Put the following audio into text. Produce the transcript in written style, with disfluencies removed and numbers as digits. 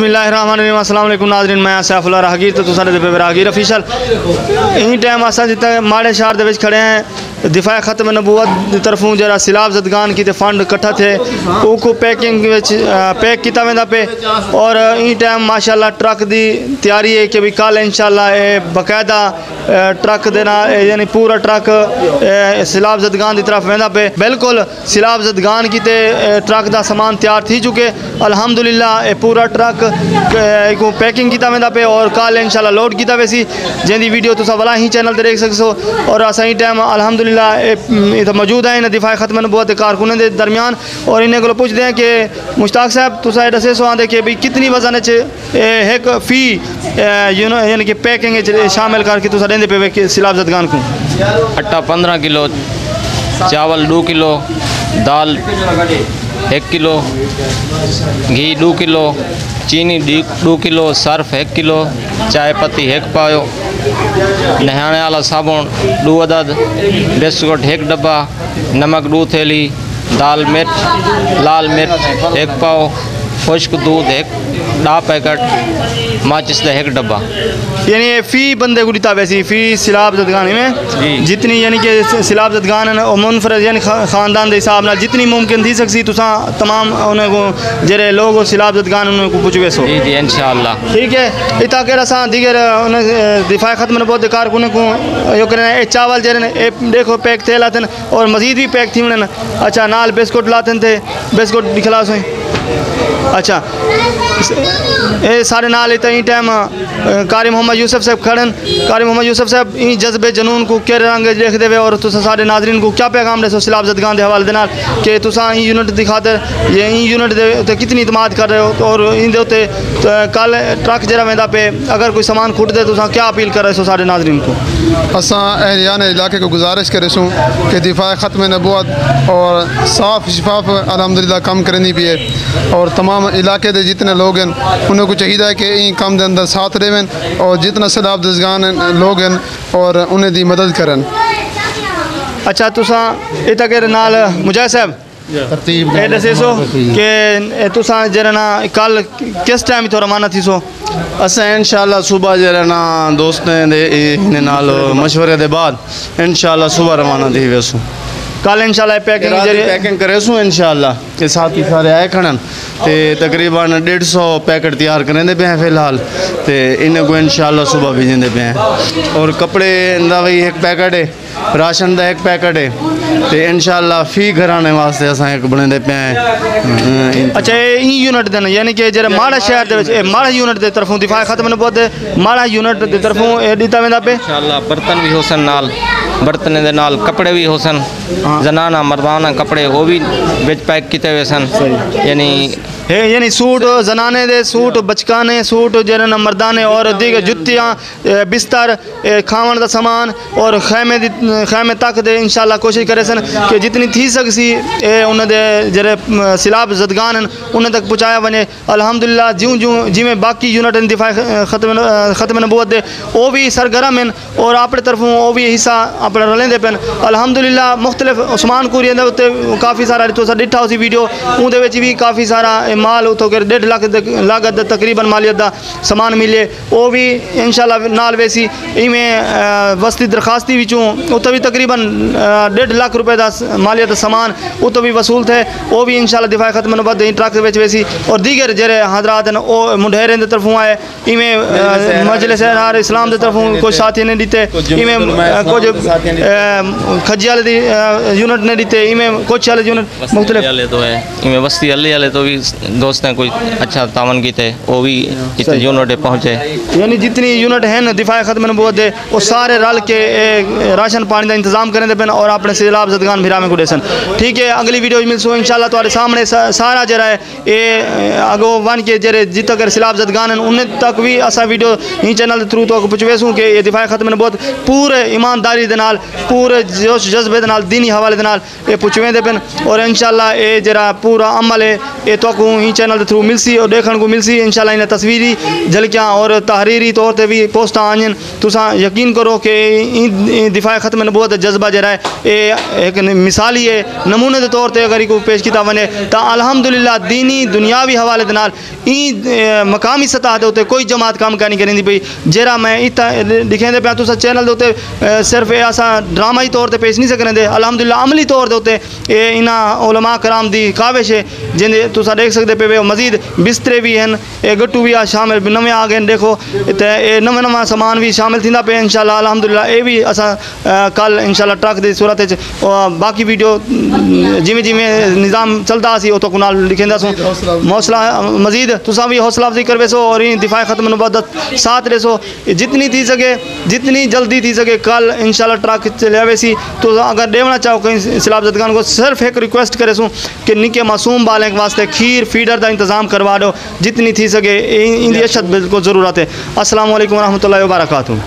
बिस्मिल्लाहिर्रहमानिर्रहीम। अस्सलाम वालेकुम नाज़रीन, मैं सैफुल्लाह राहगीर तो तुसां दे राहगीर ऑफिशियल इन टाइम असां जितना माड़े शहर दे विच खड़े हैं दिफा खत्म नबूवत की तरफों जरा सिलाब जदगान की फंड इकट्ठा थे उनको पैकिंग पैक किया वेंदा पे और इन टाइम माशाल्लाह ट्रक की तैयारी है कि भी कल इंशाल्लाह बाकायदा ट्रक देना यानी पूरा ट्रक सिलाब जदगान की तरफ वेंदा पे। बिल्कुल सिलाब जदगान की ट्रक का समान तैयार थी चुके अल्हम्दुलिल्लाह पूरा ट्रक को पैकिंग किया वेंदा पे और कल इंशाल्लाह लोड किया वैसी जिंदी वीडियो तुसा वाला ही चैनल पर देख सकते हो। और असा ही टाइम अल्हम्दुलिल्लाह इतना मौजूद है इन दिफा खत्म नबूवत के कारकुनों के दरमियान और इन्हें को पूछते हैं कि मुश्ताक साहब तुसा दसे सो आंदे कि भाई कितनी वजन एक फी यानी कि पैकिंग शामिल करके तुसा देंदे पे सिलाब जदगान को? आटा 15 किलो, चावल 2 किलो, दाल 1 किलो, घी 2 किलो, चीनी 2 किलो, सर्फ 1 किलो, चाय पत्ती 1 पायो, नहाने वाला साबुन 2 अदद, बिस्कुट 1 डब्बा, नमक 2 थैली, दाल मिर्च लाल मिर्च 1 पाव, खुश्क दूध 1 पैकेट, माचिस का 1 डब्बा। यानी फ़ी बंदे को दिता वैसी फ़ी सिलाब जदगान में जितनी यानी कि सिलाब जदगान और मुनफरद यानी ख़ानदान के हिसाब न जितनी मुमकिन थी सकती तुसा तमाम उन्हें जरे लोग सिलाब जदगान उन्हें पुछवे सो जी जी इंशाअल्लाह ठीक है। इतना के असा दीगर दिफा खत्म नबूवत कारकुन को यो करें चावल जरे देखो पैक थे लाते और मज़ीद भी पैक थी उन्हें अच्छा नाल बिस्कुट लाते थे बिस्कुट भी खिलास हुई अच्छा ए सारे नाल इतना ही टाइम कारी मोहम्मद यूसुफ साहब खड़न। कारी मोहम्मद यूसुफ साहब इन जज्बे जनून को के रंग देख दे और तुसा सारे नाजरीन को क्या पैगाम दसो सिलाब जदगान के हवाले नाल कि तुसा इन यूनिट की खातर ये इन यूनिट दे कितनी इतमाद कर रहे हो और इन दे कल ट्रक जरा वेंदा पे अगर कोई सामान खुट दे तुसा क्या अपील कर रहे हो सारे नाजरीन को? असा एहलियान इलाके को गुजारिश करें कि दिफा खत्म नबूवत और साफ शफाफ अल्हम्दुलिल्लाह कम करनी भी है और तमाम इलाके के जितने लोग हैं उनको चाहिए है कि इन कम के अंदर साथ रहें और जितना सिलाब जदगान लोग हैं और उन्हें दी मदद करें। अच्छा तुसा इतना के नाल मुजाहिद साहब तरतीब दसे सो कि तुसा जरा ना कल किस टाइम तो रवाना थी सो? असें इंशाल्लाह सुबह जरा ना दोस्तें दे नाल मशवरे के बाद इंशाल्लाह सुबह रवाना थी वैसू कल इंशाल्लाह पैकिंग करे सू इंशाल्लाह के साथ ही सारे आए खड़न ते तकरीबन 150 पैकेट तैयार करेंदे पे हैं फिलहाल ते इन्हें को इंशाल्लाह सुबह भेजेंदे पे हैं और कपड़े का भी 1 पैकेट है, राशन का 1 पैकेट है ते इंशाल्लाह फी घराने वास्ते असा एक बने पे हैं। अच्छा इन यूनिट देना यानी कि जरा माड़ा शहर दे माड़ा यूनिट के तरफों दिफा खत्म नबूवत माड़ा यूनिट के तरफों दिता वेंदा पे इंशाअल्लाह बर्तन भी होसन नाल बर्तन दे नाल कपड़े भी होसन जनाना मर्दाना कपड़े वो भी बिच पैक किए हुए सन यानी सूट जनाने दे सूट बचकाने सूट जरा मर्दाने और दीगर जुत्तियाँ बिस्तर खावन का सामान और खैमे तक दे इंशाल्लाह कोशिश करे सन कि जितनी थी सकसी उन्होंने जरे सिलाब जदगान उन्हें तक पहुँचाया वने। अल्हम्दुलिल्लाह ज्यों ज्यों जिमें बाकी यूनिट दिफा खत्म नबूवत दे वो भी सरगर्म हैं और अपने तरफों वो भी हिस्सा अपना रलेंदे पे अल्हम्दुलिल्लाह मुख्तलिफ उस्मान कुरियन दे काफ़ी सारा तुसा डिठा उसी वीडियो उहदे विच भी काफ़ी सारा माल उतो कर 1.5 लाख लागत तकरीबन मालियत का समान मिले वो भी इंशाल्लाह नाल वैसी इवें वस्ती दरखास्ती विचों उतो भी तकरीबन 1.5 लाख रुपए का मालियत का समान उतो भी वसूल थे वो भी इंशाल्लाह दिफा खत्म नबूवत ट्रक वैसी और दीगर जरे हजरात हैं वो मुंडेरे की तरफों आए इवें मजलिस इस्लाम की तरफों कुछ साथी ने दीते इवें कुछ खजी वाले यूनिट ने दीते इवें कुछ वाले यूनिट मुख्तलिफ तो है इवें बस्ती अली वाले तो भी दोस्त हैं कोई अच्छा तावन की थे वो भी इतने यूनिट पहुँचे यानी जितनी यूनिट हैं ना दिफा खत्म नबूवत दे वो सारे रल के राशन पानी का इंतजाम करें पे और अपने सिलाब जदगान भिरा में गुडे सन ठीक है। अगली वीडियो मिलसो इंशाल्लाह तुम्हारे सामने सारा जरा है ये अगो वन के जरे जित तक सिलाब जदगान उन्हें तक भी असा वीडियो ही चैनल के थ्रू तो पुछवेसूँ कि ये दिफा खत्म नबूवत पूरे ईमानदारी के नाल पूरे जोश जज्बे के नाल दीनी हवाले के नाल ये पुछवेंदे पे और इंशाल्लाह ये जरा पूरा अमल है ये तो ही चैनल के थ्रू मिलसी और देखने को मिलसी इंशाल्लाह। इन तस्वीरी झलकियाँ और तहरीरी तौर पर भी पोस्ट आइन। तुसा यकीन करो कि दिफा ख़त्म नबूवत जज्बा जरा है एक मिसाली है नमूने के तौर पर अगर को पेश किया वने तो अल्हम्दुलिल्लाह दीनी दुनियावी हवाले के नाल मकामी सतह के उत्ते कोई जमात काम करनी करेंदी पई जरा मैं इतना दिखेंदे पे तुसा चैनल के उत्ते सिर्फ असा ड्रामाई तौर पर पेश नहीं सकते। अल्हम्दुलिल्लाह अमली तौर के उत्ते इन्हां उलमा कराम दी काविश है जिन्हें तुसा देख सकते पे मजीद बिस्तरे भी हैं गट्टू भी शामिल नवे आ गए देखो तो ये नवा सामान भी शामिल थींदा पे इंशाल्लाह। अल्हम्दुलिल्लाह ये भी असा कल इंशाल्लाह ट्रक की सूरत बाकी वीडियो जिमें जिमें निज़ाम चलता सी तो कुनाल लिखेंदासूँ हौसला मजीद तुसा भी हौसला अफजाई कर वेसो और इन दिफा ख़त्म नबूवत साथ रहो जितनी थी सके जितनी जल्दी थी सके कल इंशाल्लाह ट्रक चलिया वेसी। तो अगर देवना चाहो कहीं सलाबजदगान को सिर्फ एक रिक्वेस्ट करे सूँ कि निके मासूम बालें के वास्ते खीर फीडर का इंतज़ाम करवा दो जितनी थी सके इन अशद बिल्कुल ज़रूरत है। अस्सलाम वालेकुम रहमतुल्लाहि व बरकातहू।